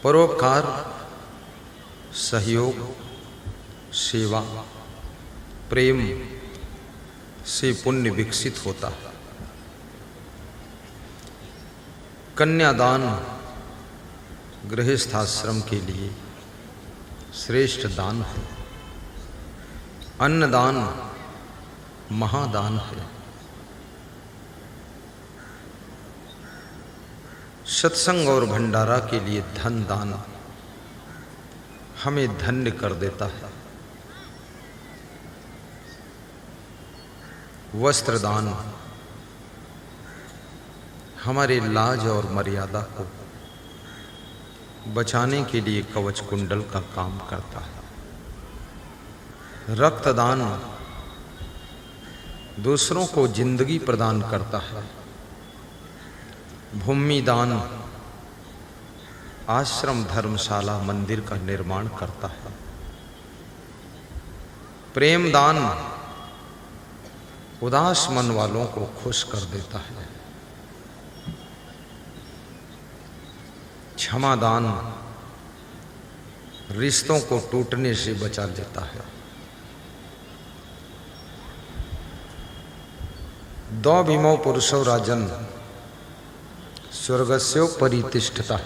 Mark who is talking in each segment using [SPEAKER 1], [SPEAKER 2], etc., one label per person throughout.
[SPEAKER 1] परोपकार, सहयोग, सेवा, प्रेम से पुण्य विकसित होता है। कन्यादान गृहस्थाश्रम के लिए श्रेष्ठ दान है। अन्नदान महादान है। सत्संग और भंडारा के लिए धन दान हमें धन्य कर देता है। वस्त्र दान हमारे लाज और मर्यादा को बचाने के लिए कवच कुंडल का काम करता है। रक्तदान दूसरों को जिंदगी प्रदान करता है। भूमि दान आश्रम, धर्मशाला, मंदिर का निर्माण करता है। प्रेम दान उदास मन वालों को खुश कर देता है। क्षमा दान रिश्तों को टूटने से बचा लेता है। द्वविमो पुरुषो राजन स्वर्गस्योपरि तिष्ठता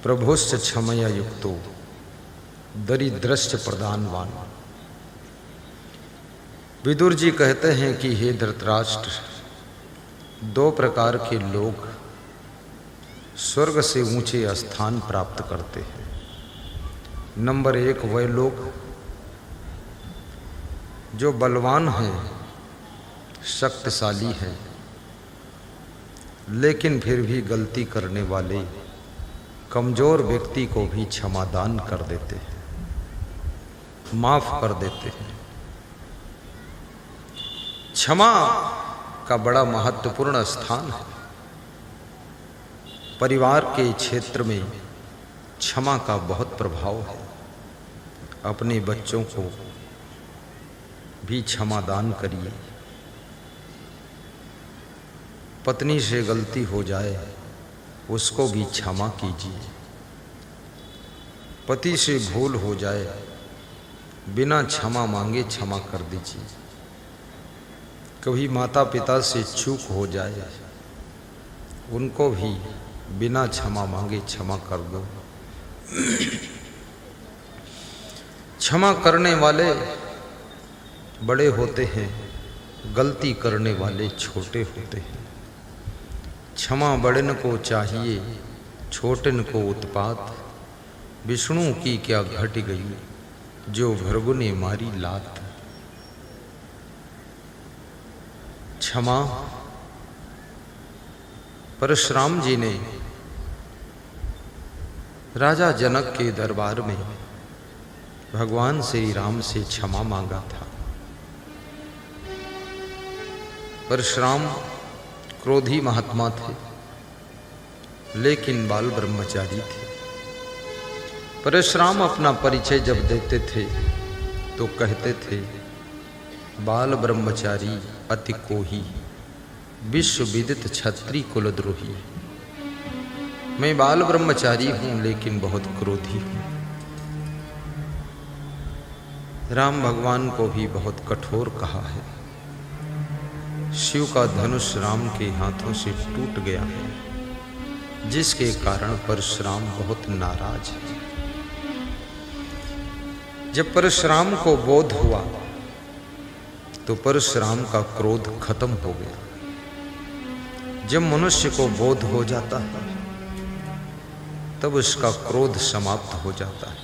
[SPEAKER 1] प्रभुश्च क्षमया युक्तो दरिद्रश्च प्रदानवान। विदुर जी कहते हैं कि हे धृतराष्ट्र, दो प्रकार के लोग स्वर्ग से ऊंचे स्थान प्राप्त करते हैं। नंबर एक, वह लोग जो बलवान हैं, शक्तिशाली हैं, लेकिन फिर भी गलती करने वाले कमजोर व्यक्ति को भी क्षमादान कर देते हैं, माफ कर देते हैं। क्षमा का बड़ा महत्वपूर्ण स्थान है। परिवार के क्षेत्र में क्षमा का बहुत प्रभाव है। अपने बच्चों को भी क्षमादान करिए। पत्नी से गलती हो जाए उसको भी क्षमा कीजिए। पति से भूल हो जाए बिना क्षमा मांगे क्षमा कर दीजिए। कभी माता पिता से चूक हो जाए उनको भी बिना क्षमा मांगे क्षमा कर दो। क्षमा करने वाले बड़े होते हैं, गलती करने वाले छोटे होते हैं। क्षमा बड़न को चाहिए, छोटन को उत्पात। विष्णु की क्या घट गई, जो भृगु ने मारी लात। क्षमा परशुराम जी ने राजा जनक के दरबार में भगवान श्री राम से क्षमा मांगा था। परशुराम क्रोधी महात्मा थे, लेकिन बाल ब्रह्मचारी थे। परशुराम अपना परिचय जब देते थे तो कहते थे, बाल ब्रह्मचारी अति कोही, विश्व विदित क्षत्रिय कुलद्रोही। मैं बाल ब्रह्मचारी हूं लेकिन बहुत क्रोधी हूं। राम भगवान को भी बहुत कठोर कहा है। शिव का धनुष राम के हाथों से टूट गया है, जिसके कारण परशुराम बहुत नाराज है। जब परशुराम को बोध हुआ तो परशुराम का क्रोध खत्म हो गया। जब मनुष्य को बोध हो जाता है तब उसका क्रोध समाप्त हो जाता है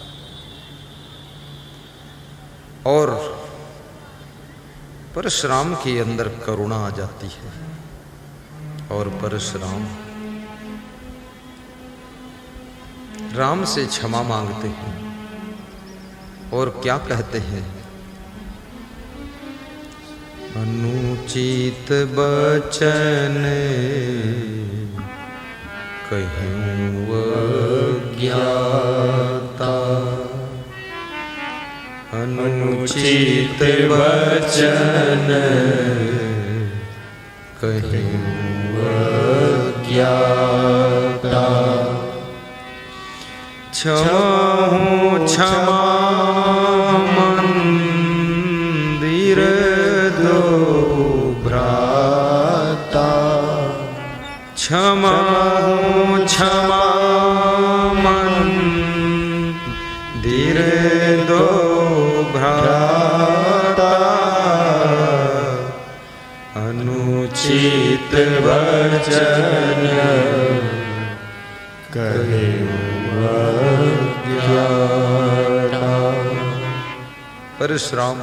[SPEAKER 1] और परशुराम के अंदर करुणा आ जाती है। और परशुराम राम से क्षमा मांगते हैं और क्या कहते हैं, अनुचित बचन कहूँ अज्ञाता। अनुचित वचन कहूँ अज्ञाता। क्षमा हूँ क्षमा मंदिर दो भ्राता, क्षमा हूँ क्षमा मंदिर दो भ्राता, अनुचित वचन कहे परशुराम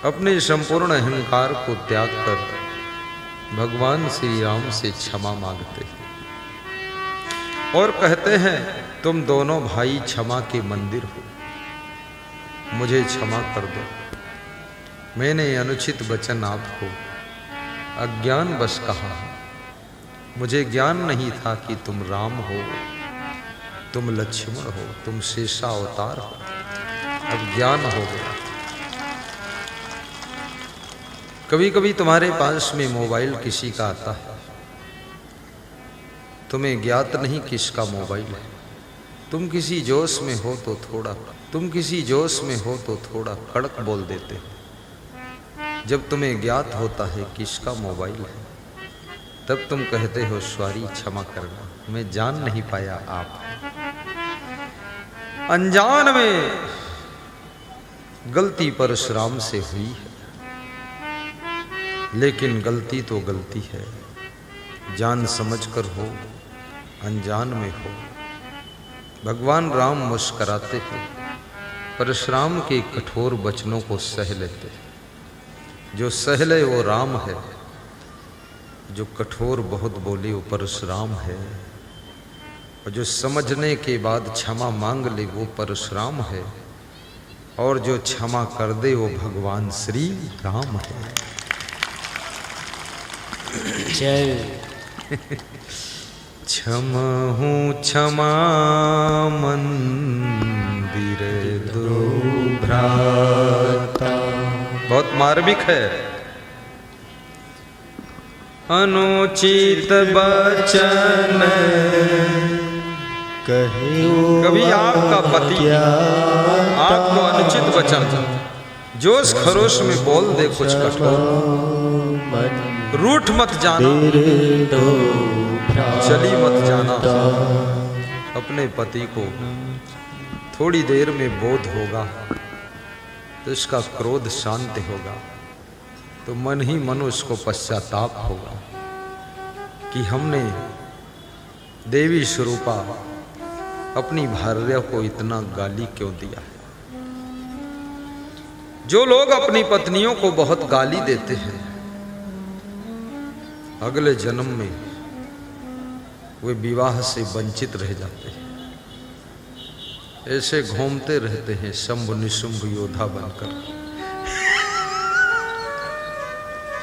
[SPEAKER 1] अपने संपूर्ण अहंकार को त्याग कर भगवान श्री राम से क्षमा मांगते हैं और कहते हैं तुम दोनों भाई क्षमा के मंदिर हो, मुझे क्षमा कर दो। मैंने अनुचित वचन आपको अज्ञान बस कहा, मुझे ज्ञान नहीं था कि तुम राम हो, तुम लक्ष्मण हो, तुम शेषावतार हो। अब ज्ञान हो गया। कभी कभी तुम्हारे पास में मोबाइल किसी का आता है, तुम्हें ज्ञात नहीं किसका मोबाइल है। तुम किसी जोश में हो तो थोड़ा कड़क बोल देते हो। जब तुम्हें ज्ञात होता है किसका मोबाइल है, तब तुम कहते हो सॉरी, क्षमा करना, मैं जान नहीं पाया आप। अनजान में गलती परशुराम से हुई है, लेकिन गलती तो गलती है। जान समझ कर हो, अनजान में हो। भगवान राम मुस्कराते हैं, परशुराम के कठोर वचनों को सह लेते हैं। जो सह ले वो राम है, जो कठोर बहुत बोले वो परशुराम है, और जो समझने के बाद क्षमा मांग ले वो परशुराम है, और जो क्षमा कर दे वो भगवान श्री राम है।
[SPEAKER 2] जय
[SPEAKER 1] क्षमा हूँ क्षमा मंदिर दो भ्राता, बहुत मार्मिक है। अनुचित वचन कभी आपका पति आपको अनुचित वचन जोश खरोश में बोल दे कुछ कठोर, रूठ मत जाना, चली मत जाना। अपने पति को थोड़ी देर में बोध होगा तो इसका क्रोध शांत होगा, तो मन ही मन उसको पश्चाताप होगा कि हमने देवी स्वरूपा अपनी भार्या को इतना गाली क्यों दिया है। जो लोग अपनी पत्नियों को बहुत गाली देते हैं, अगले जन्म में वे विवाह से वंचित रह जाते हैं। ऐसे घूमते रहते हैं शंभु निशुंभ योद्धा बनकर,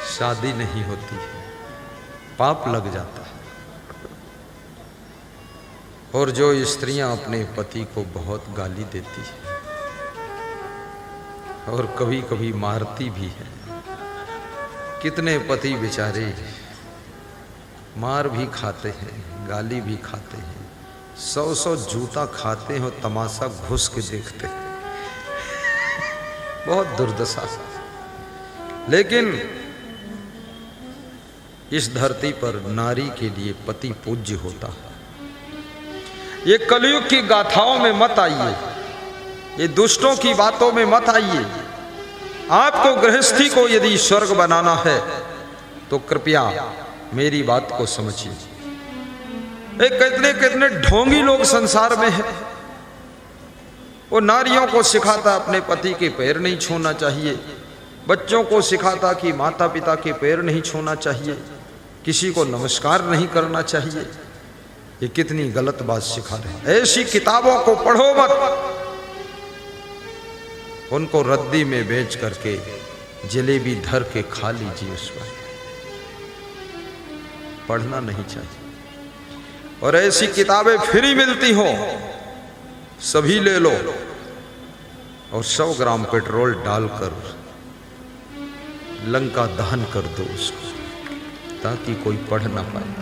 [SPEAKER 1] शादी नहीं होती है, पाप लग जाता है। और जो स्त्रियां अपने पति को बहुत गाली देती है और कभी कभी मारती भी है, कितने पति बेचारे मार भी खाते हैं, गाली भी खाते हैं, 100 जूता खाते हैं और तमाशा घुस के देखते हैं। बहुत दुर्दशा। लेकिन इस धरती पर नारी के लिए पति पूज्य होता है। ये कलयुग की गाथाओं में मत आइए, ये दुष्टों की बातों में मत आइए। आपको गृहस्थी को यदि स्वर्ग बनाना है तो कृपया मेरी बात को समझिए। कितने ढोंगी लोग संसार में हैं। वो नारियों को सिखाता अपने पति के पैर नहीं छूना चाहिए, बच्चों को सिखाता कि माता पिता के पैर नहीं छूना चाहिए, किसी को नमस्कार नहीं करना चाहिए। ये कितनी गलत बात सिखा रहे हैं। ऐसी किताबों को पढ़ो मत, उनको रद्दी में बेच करके जलेबी धर के खा लीजिए। उस पर पढ़ना नहीं चाहिए। और ऐसी किताबें फ्री मिलती हो सभी ले लो और 100 ग्राम पेट्रोल डालकर लंका दहन कर दो उसको, ताकि कोई पढ़ ना पाए।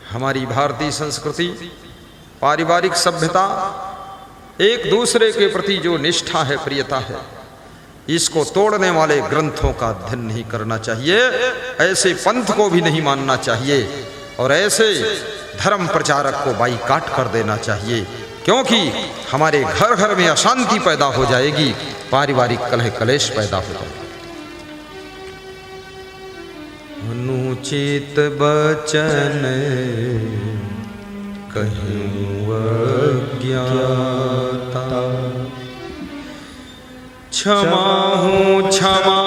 [SPEAKER 1] हमारी भारतीय संस्कृति, पारिवारिक सभ्यता, एक दूसरे के प्रति जो निष्ठा है, प्रियता है, इसको तोड़ने वाले ग्रंथों का अध्ययन नहीं करना चाहिए, ऐसे पंथ को भी नहीं मानना चाहिए और ऐसे धर्म प्रचारक को बाईकाट कर देना चाहिए, क्योंकि हमारे घर घर में अशांति पैदा हो जाएगी, पारिवारिक कलह कलेश पैदा हो जाएगा। अनुचित बचन कहूँ अज्ञाता, क्षमा हूँ क्षमा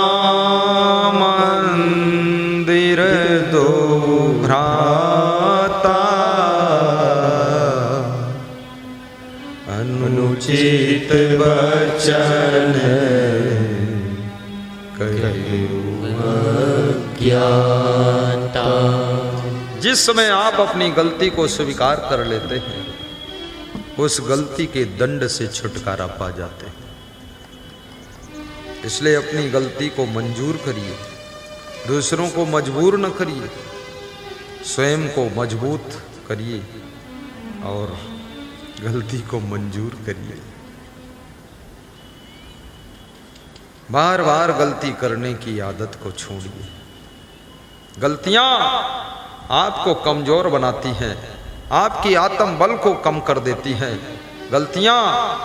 [SPEAKER 1] मंदिर दो भ्राता, अनुचित वचन कहूँ अज्ञाता। जिस समय आप अपनी गलती को स्वीकार कर लेते हैं, उस गलती के दंड से छुटकारा पा जाते हैं। इसलिए अपनी गलती को मंजूर करिए, दूसरों को मजबूर न करिए, स्वयं को मजबूत करिए और गलती को मंजूर करिए। बार बार गलती करने की आदत को छोड़िए। गलतियां आपको कमजोर बनाती हैं, आपकी आत्म बल को कम कर देती हैं, गलतियां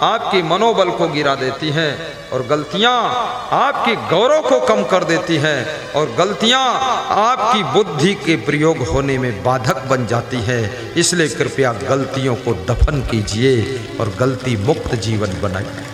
[SPEAKER 1] आपके मनोबल को गिरा देती हैं और गलतियां आपके गौरव को कम कर देती हैं और गलतियां आपकी बुद्धि के प्रयोग होने में बाधक बन जाती है। इसलिए कृपया गलतियों को दफन कीजिए और गलती मुक्त जीवन बनाइए।